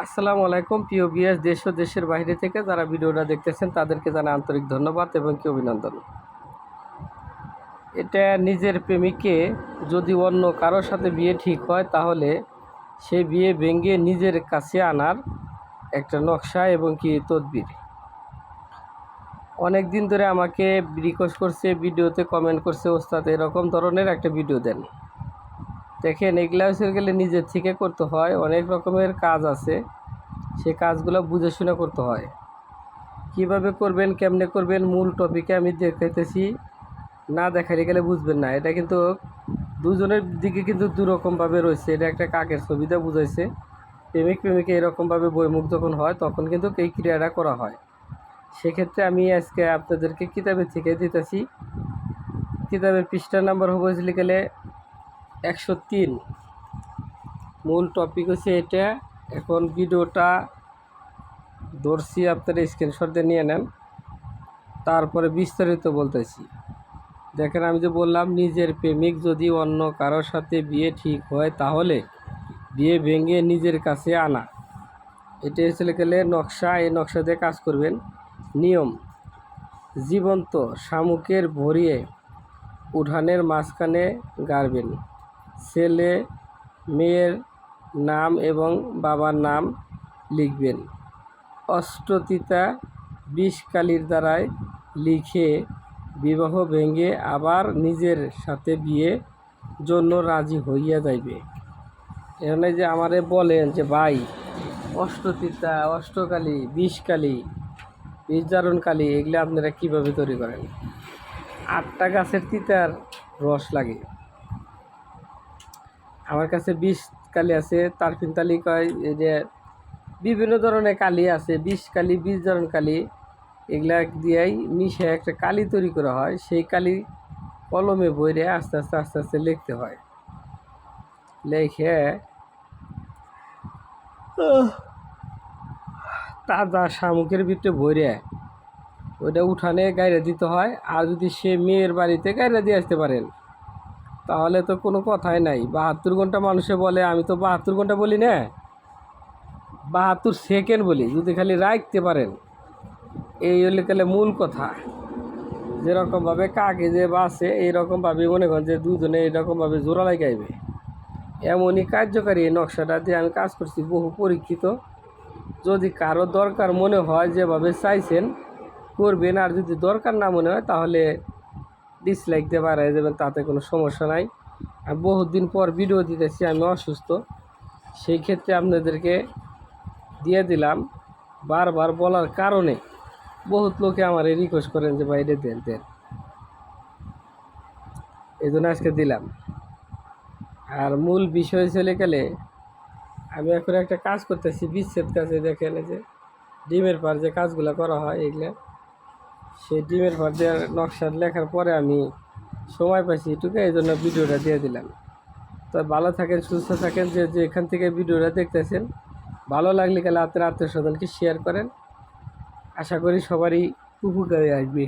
আসসালামু আলাইকুম প্রিয় ভিউয়ার্স, দেশ ও দেশের বাইরে থেকে যারা ভিডিওটা দেখতেছেন তাদেরকে জানাই আন্তরিক ধন্যবাদ এবং কি অভিনন্দন। এটা নিজের প্রেমিককে যদি অন্য কারোর সাথে বিয়ে ঠিক হয় তাহলে সেই বিয়ে ভেঙে নিজের কাছে আনার একটা নকশা এবং কি তদবির। অনেক দিন ধরে আমাকে রিকোয়েস্ট করছে, ভিডিওতে কমেন্ট করছে, ওস্তাদ এরকম ধরনের একটা ভিডিও দেন। দেখেন, এগুলা হচ্ছে গেলে নিজের থেকে করতে হয়, অনেক রকমের কাজ আছে, সেই কাজগুলো বুঝে শুনে করতে হয়। কিভাবে করবেন, কেমনে করবেন, মূল টপিকে আমি দেখাইতেছি, না দেখাইলে গেলে বুঝবেন না। এটা কিন্তু দুজনের দিকে কিন্তু দুরকমভাবে রয়েছে। এটা একটা কাকের ছবিটা বুঝাইছে। প্রেমিক প্রেমিকা এরকমভাবে বইমুখ যখন হয় তখন কিন্তু এই ক্রিয়াটা করা হয়। সেক্ষেত্রে আমি আজকে আপনাদেরকে কিতাবের থেকে দিতেছি। কিতাবের পৃষ্ঠা নাম্বার হয়েছিল গেলে 103। মূল টপিক হচ্ছে এটা। এখন ভিডিওটা ধরছি, আপনারা স্ক্রিনশট দিয়ে নিয়ে নেন, তারপরে বিস্তারিত বলতেছি। দেখেন, আমি যে বললাম নিজের প্রেমিক যদি অন্য কারোর সাথে বিয়ে ঠিক হয় তাহলে বিয়ে ভেঙে নিজের কাছে আনা, এটা হচ্ছে গেলে নকশা। এই নকশা দিয়ে কাজ করবেন। নিয়ম: জীবন্ত শামুকের ভরিয়ে উঠানের মাঝখানে গাড়বেন। ছেলে মেয়ের নাম এবং বাবার নাম লিখবেন। অষ্টতিতা বিষকালির দ্বারায় লিখে বিবাহ ভেঙে আবার নিজের সাথে বিয়ে জন্য রাজি হইয়া যাইবে। এখানে যে আমারে বলেন যে ভাই, অষ্টতিতা, অষ্টকালী, বিষকালী, বিষজারণকালী এগুলো আপনারা কীভাবে তৈরি করেন? 8টা গাছের তিতার রস লাগে। আমার কাছে 20 কালি আছে, তারফিন তালি কয়, এই যে বিভিন্ন ধরনের কালি আছে, বিষকালী, বিষজারণকালী, এগুলা দিয়েই মিশে একটা কালি তৈরি করা হয়। সেই কালি কলমে বইরে আস্তে আস্তে আস্তে আস্তে লিখতে হয়। লেখে তাজা শামুকের ভিতরে ভরে ওইটা উঠানে গাইরে দিতে হয়। আর যদি সে মেয়ের বাড়িতে গাইরে দিয়ে আসতে পারেন তাহলে তো কোনো কথাই নাই। 72 ঘন্টা মানুষে বলে, আমি তো 72 ঘন্টা বলি না, 72 সেকেন্ড বলি। যদি খালি রাখতে পারেন, এই হলে গেলে মূল কথা। যেরকমভাবে কাকে যে বাসে এইরকমভাবে মনে করেন যে দুজনে এইরকমভাবে জোড়া লাগাইবে, এমনই কার্যকারী এই নকশাটা দিয়ে আমি কাজ করছি, বহু পরীক্ষিত। যদি কারো দরকার মনে হয় যেভাবে চাইছেন করবেন, আর যদি দরকার না মনে হয় তাহলে ডিসলাইক দিয়ে বাড়াই যাবেন, তাতে কোনো সমস্যা নাই। আর বহুত দিন পর ভিডিও দিতেছি, আমি অসুস্থ, সেই ক্ষেত্রে আপনাদেরকে দিয়ে দিলাম। বারবার বলার কারণে বহুত লোকে আমার রিকোয়েস্ট করেন যে ভাই এটা দেন দেন, এই জন্য আজকে দিলাম। আর মূল বিষয় চলে গেলে, আমি এখন একটা কাজ করতেছি, বিচ্ছেদ কাজে। দেখেন এই যে ডিমের পার যে কাজগুলো করা হয় এগুলো, সেই ডিমের পার দেওয়ার নকশা লেখার পরে আমি সময় পাইছি এটুকু, এই জন্য ভিডিওটা দিয়ে দিলাম। তো ভালো থাকেন, সুস্থ থাকেন। যে এখান থেকে ভিডিওটা দেখতেছেন, ভালো লাগলে গেলে আপনার আত্মীয় স্বজনকে শেয়ার করেন। আশা করি সবারই উপকারে আসবে।